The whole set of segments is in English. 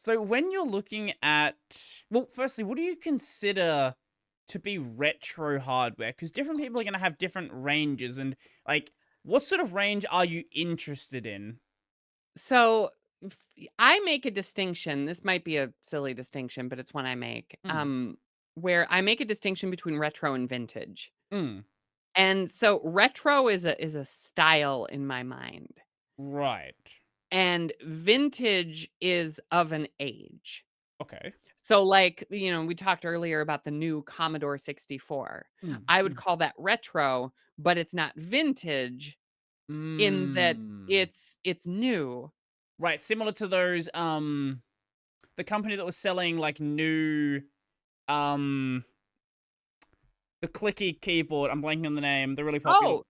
So when you're looking at, well, firstly, what do you consider to be retro hardware? Because different people are going to have different ranges, and like, what sort of range are you interested in? So, I make a distinction, this might be a silly distinction, but it's one I make, Mm, where I make a distinction between retro and vintage. mm, And so retro is a style in my mind, right. and vintage is of an age. Okay. So, like, we talked earlier about the new Commodore 64. Mm, I would mm, call that retro, but it's not vintage in that mm. it's new. Right, similar to those, the company that was selling like new, um, the clicky keyboard. I'm blanking on the name. They're really popular. Oh,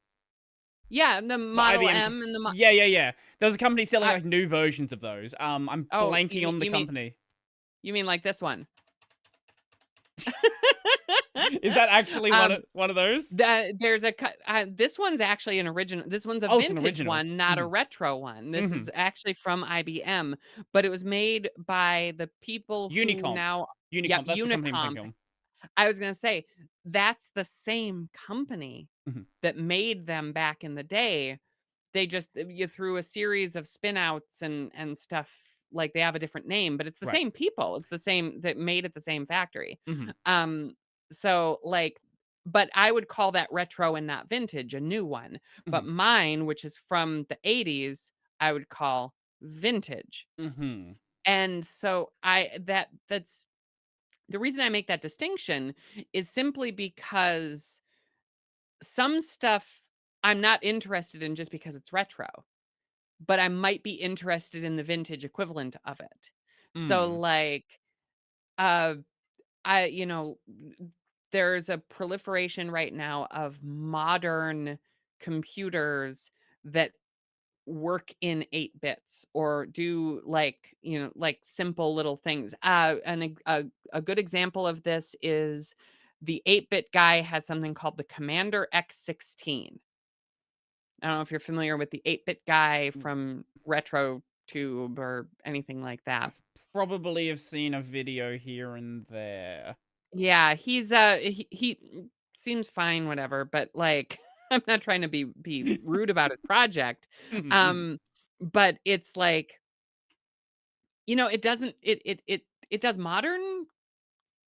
yeah, the The Model IBM. M and the Yeah, yeah, yeah. There was a company selling I like new versions of those. I'm oh, blanking on the company. you mean like this one? Is that actually one Um, of one of those? there's a this one's actually an original this one's a Oh, it's an vintage original. one, not a Mhm, retro one. This mhm. is actually from IBM, but it was made by the people who Unicomp. now Yep, Unicomp, that's the company I'm Unicomp. thinking of. I was gonna say, that's the same company Mhm. that made them back in the day. They just you through a series of spin outs and stuff, like, they have a different name, but it's the Right. same people. It's the same that made at the same factory. Mhm, Um, so, like but I would call that retro and not vintage, a new one. But mhm, mine, which is from the '80s, I would call vintage. mhm. And so that's the reason I make that distinction is simply because some stuff I'm not interested in just because it's retro, but I might be interested in the vintage equivalent of it. So, Mm. like, uh, I there's a proliferation right now of modern computers that work in 8 bits or do, like, like, simple little things. A good example of this is the 8-bit guy has something called the Commander X16. I don't know if you're familiar with the 8-bit guy Mm. from RetroTube or anything like that. I've probably have seen a video here and there. Yeah, he seems fine, whatever, but, like, I'm not trying to be rude about his project. Mhm, mhm. Um, but it's like, it doesn't it does modern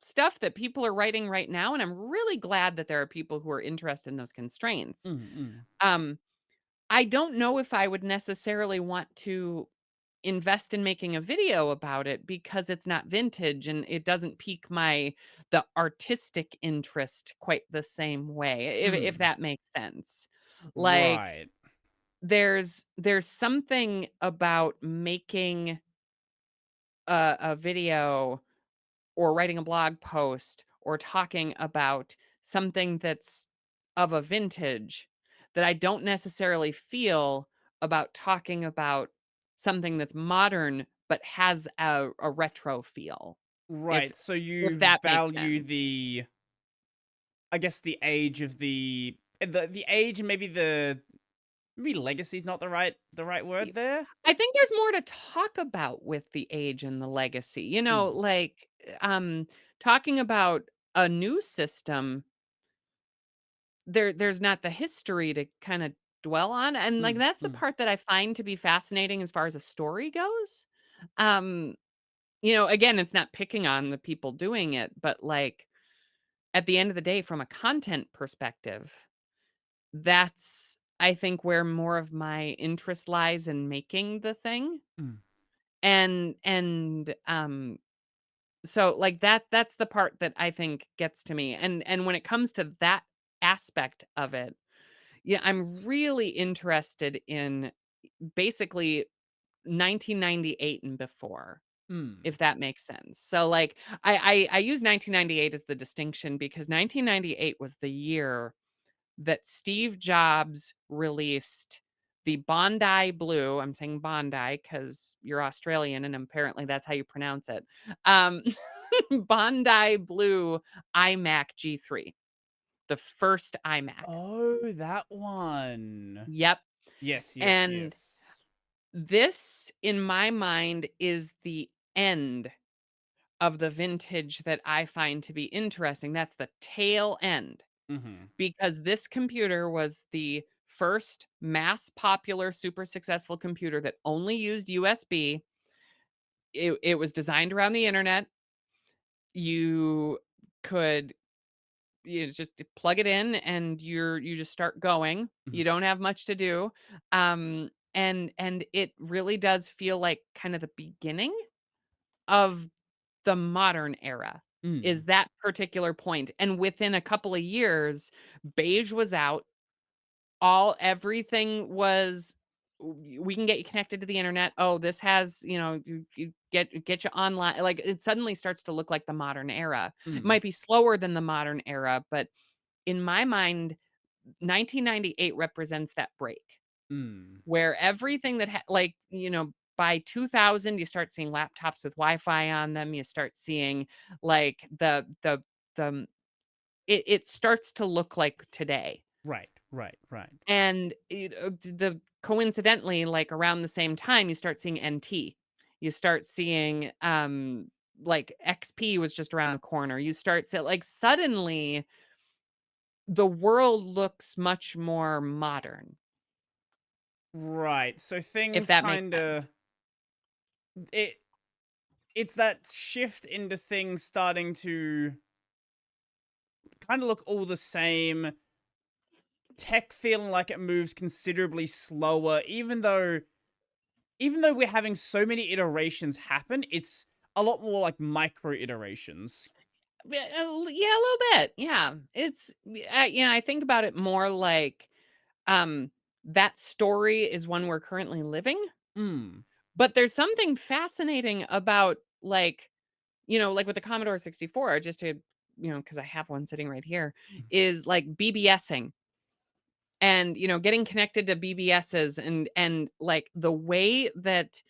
stuff that people are writing right now, and I'm really glad that there are people who are interested in those constraints. Mm, mm. Um, I don't know if I would necessarily want to invest in making a video about it because it's not vintage and it doesn't pique the artistic interest quite the same way, if Mm. that makes sense. Like, Right. there's something about making a video or writing a blog post or talking about something that's of a vintage that I don't necessarily feel about talking about something that's modern but has a retro feel, if Right, so if you that makes value sense. the, I guess, the age of the age and maybe legacy's not the right Y word there? I think there's more to talk about with the age and the legacy, Mm, like, talking about a new system. There's not the history to kinda dwell on, and, like, mm, that's the mm, part that I find to be fascinating as far as a story goes. Um, again, it's not picking on the people doing it, but, like, at the end of the day, from a content perspective, that's, I think, where more of my interest lies in making the thing, mm, and so, like, that's the part that I think gets to me, and when it comes to that aspect of it, yeah, I'm really interested in basically 1998 and before, mm. if that makes sense. So, like, I use 1998 as the distinction because 1998 was the year that Steve Jobs released the Bondi Blue. I'm saying Bondi because you're Australian and apparently that's how you pronounce it. Um, Bondi Blue iMac G3, the first iMac. Oh, that one. Yep. Yes, yes, And yes. this, in my mind, is the end of the vintage that I find to be interesting. That's the tail end, Mhm. because this computer was the first mass popular super successful computer that only used USB. It was designed around the internet. You could just plug it in and you just start going. Mhm. You don't have much to do. And it really does feel like kind of the beginning of the modern era, is Mm. that particular point. And within a couple of years, beige was out. All everything was, we can get you connected to the internet. Oh, this has, you get you online. Like, it suddenly starts to look like the modern era. It Mm. might be slower than the modern era, but in my mind, 1998 represents that break Mm. where everything that by 2000 you start seeing laptops with Wi-Fi on them. You start seeing like the it starts to look like today. Right, right, right. And the coincidentally, like around the same time, you start seeing NT. You start seeing like XP was just around the corner. You start to like suddenly the world looks much more modern, Right. So if things that makes kind sense. of it it's that shift into things starting to kind of look all the same, tech feeling like it moves considerably slower, even though we're having so many iterations happen, it's a lot more like micro iterations. Yeah, a little bit. Yeah. I think about it more like um that story is one we're currently living, Mm. but there's something fascinating about like with the Commodore 64, just to, cuz I have one sitting right here, is like BBSing and getting connected to BBSs and like the way that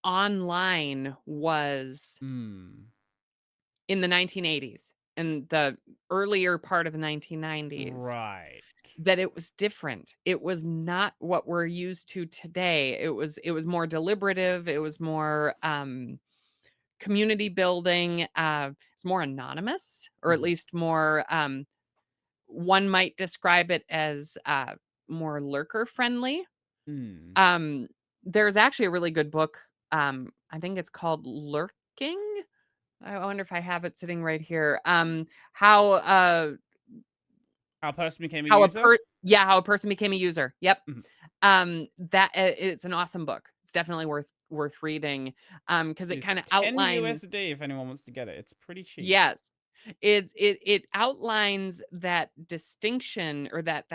online was Mm. in the 1980s and the earlier part of the 1990s, Right. that it was different. It was not what we're used to today. It was more deliberative. It was more community building. It's more anonymous, or at Mhm. least more. One might describe it as more lurker friendly. Mm. Um, there's actually a really good book. I think it's called Lurking. I wonder if I have it sitting right here. How Our person became a how a user? per yeah, how a person became a user. Yep. Mhm. That it's an awesome book. It's definitely worth reading. Because It it is kind of 10 outlines. USD if anyone wants to get it. It's pretty cheap. Yes. It outlines that distinction, or that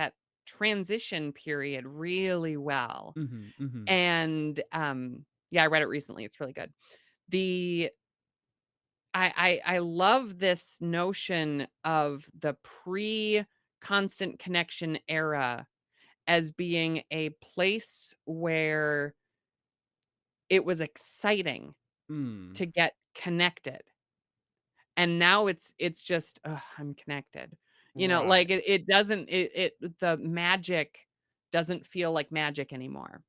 transition period really well. Mhm, mhm. And yeah, I read it recently. It's really good. The I love this notion of the pre-constant connection era as being a place where it was exciting Mm. to get connected. And now it's just, "Ugh, I'm connected." Like Right. it doesn't, the magic doesn't feel like magic anymore.